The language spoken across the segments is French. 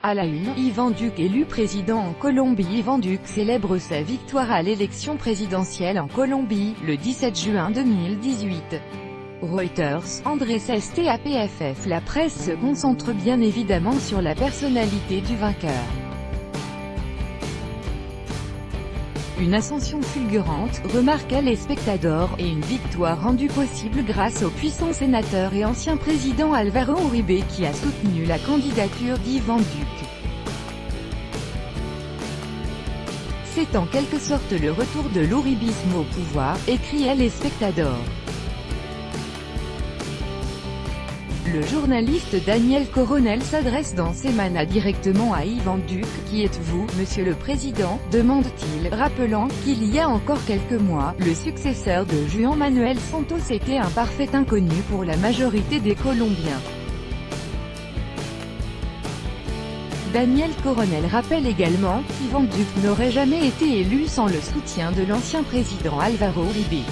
À la une, Ivan Duque élu président en Colombie. Ivan Duque célèbre sa victoire à l'élection présidentielle en Colombie, le 17 juin 2018. Reuters, Andrés STAPFF. La presse se concentre bien évidemment sur la personnalité du vainqueur. Une ascension fulgurante, remarque El Espectador, et une victoire rendue possible grâce au puissant sénateur et ancien président Álvaro Uribe qui a soutenu la candidature d'Ivan Duque. C'est en quelque sorte le retour de l'uribisme au pouvoir, écrit El Espectador. Le journaliste Daniel Coronel s'adresse dans Semana directement à Ivan Duque. « Qui êtes-vous, monsieur le président ?» demande-t-il, rappelant qu'il y a encore quelques mois, le successeur de Juan Manuel Santos était un parfait inconnu pour la majorité des Colombiens. Daniel Coronel rappelle également qu'Ivan Duque n'aurait jamais été élu sans le soutien de l'ancien président Álvaro Uribe.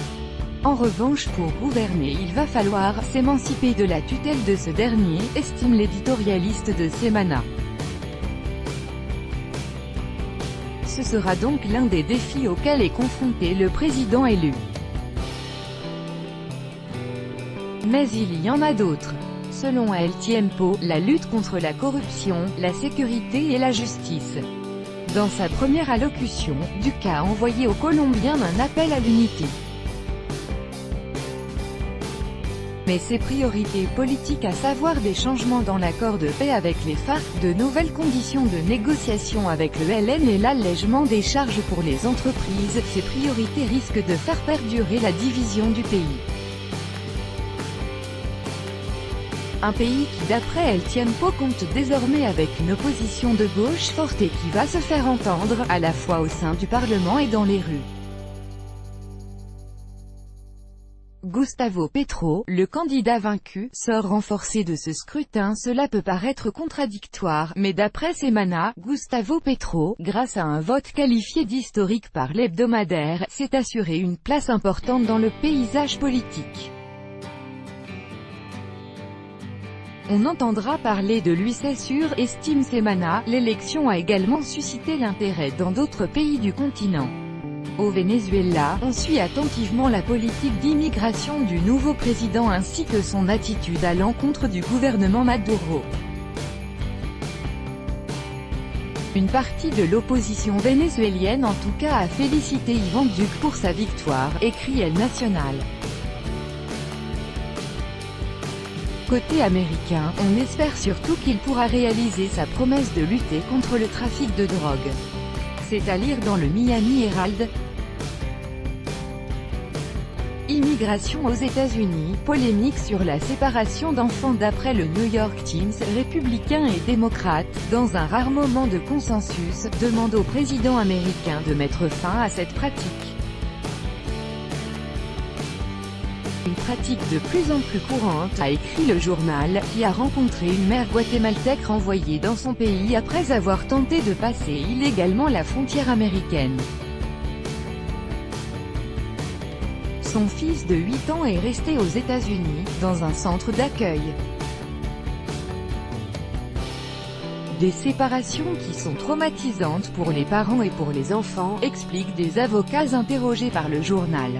En revanche, pour gouverner il va falloir s'émanciper de la tutelle de ce dernier, estime l'éditorialiste de Semana. Ce sera donc l'un des défis auxquels est confronté le président élu. Mais il y en a d'autres. Selon El Tiempo, la lutte contre la corruption, la sécurité et la justice. Dans sa première allocution, Duque a envoyé aux Colombiens un appel à l'unité. Mais ses priorités politiques, à savoir des changements dans l'accord de paix avec les FARC, de nouvelles conditions de négociation avec le LN et l'allègement des charges pour les entreprises, ces priorités risquent de faire perdurer la division du pays. Un pays qui, d'après El Tiempo, compte désormais avec une opposition de gauche forte et qui va se faire entendre, à la fois au sein du Parlement et dans les rues. Gustavo Petro, le candidat vaincu, sort renforcé de ce scrutin. Cela peut paraître contradictoire, mais d'après Semana, Gustavo Petro, grâce à un vote qualifié d'historique par l'hebdomadaire, s'est assuré une place importante dans le paysage politique. On entendra parler de lui, c'est sûr, estime Semana. L'élection a également suscité l'intérêt dans d'autres pays du continent. Au Venezuela, on suit attentivement la politique d'immigration du nouveau président ainsi que son attitude à l'encontre du gouvernement Maduro. Une partie de l'opposition vénézuélienne en tout cas a félicité Ivan Duque pour sa victoire, écrit El Nacional. Côté américain, on espère surtout qu'il pourra réaliser sa promesse de lutter contre le trafic de drogue. C'est à lire dans le Miami Herald. Immigration aux États-Unis, polémique sur la séparation d'enfants d'après le New York Times. Républicains et démocrates, dans un rare moment de consensus, demandent au président américain de mettre fin à cette pratique. Une pratique de plus en plus courante, a écrit le journal, qui a rencontré une mère guatémaltèque renvoyée dans son pays après avoir tenté de passer illégalement la frontière américaine. Son fils de 8 ans est resté aux États-Unis, dans un centre d'accueil. Des séparations qui sont traumatisantes pour les parents et pour les enfants, expliquent des avocats interrogés par le journal.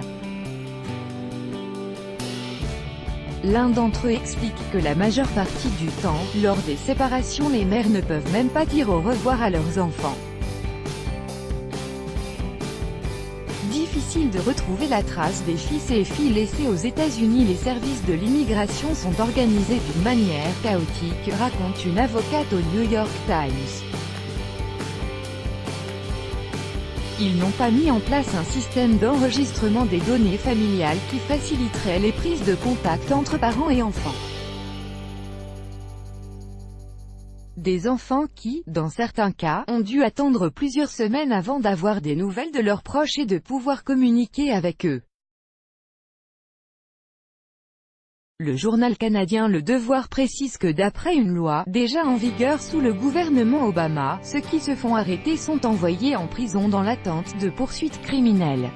L'un d'entre eux explique que la majeure partie du temps, lors des séparations, les mères ne peuvent même pas dire au revoir à leurs enfants. Difficile de retrouver la trace des fils et filles laissés aux États-Unis. Les services de l'immigration sont organisés d'une manière chaotique, raconte une avocate au New York Times. Ils n'ont pas mis en place un système d'enregistrement des données familiales qui faciliterait les prises de contact entre parents et enfants. Des enfants qui, dans certains cas, ont dû attendre plusieurs semaines avant d'avoir des nouvelles de leurs proches et de pouvoir communiquer avec eux. Le journal canadien Le Devoir précise que d'après une loi, déjà en vigueur sous le gouvernement Obama, ceux qui se font arrêter sont envoyés en prison dans l'attente de poursuites criminelles.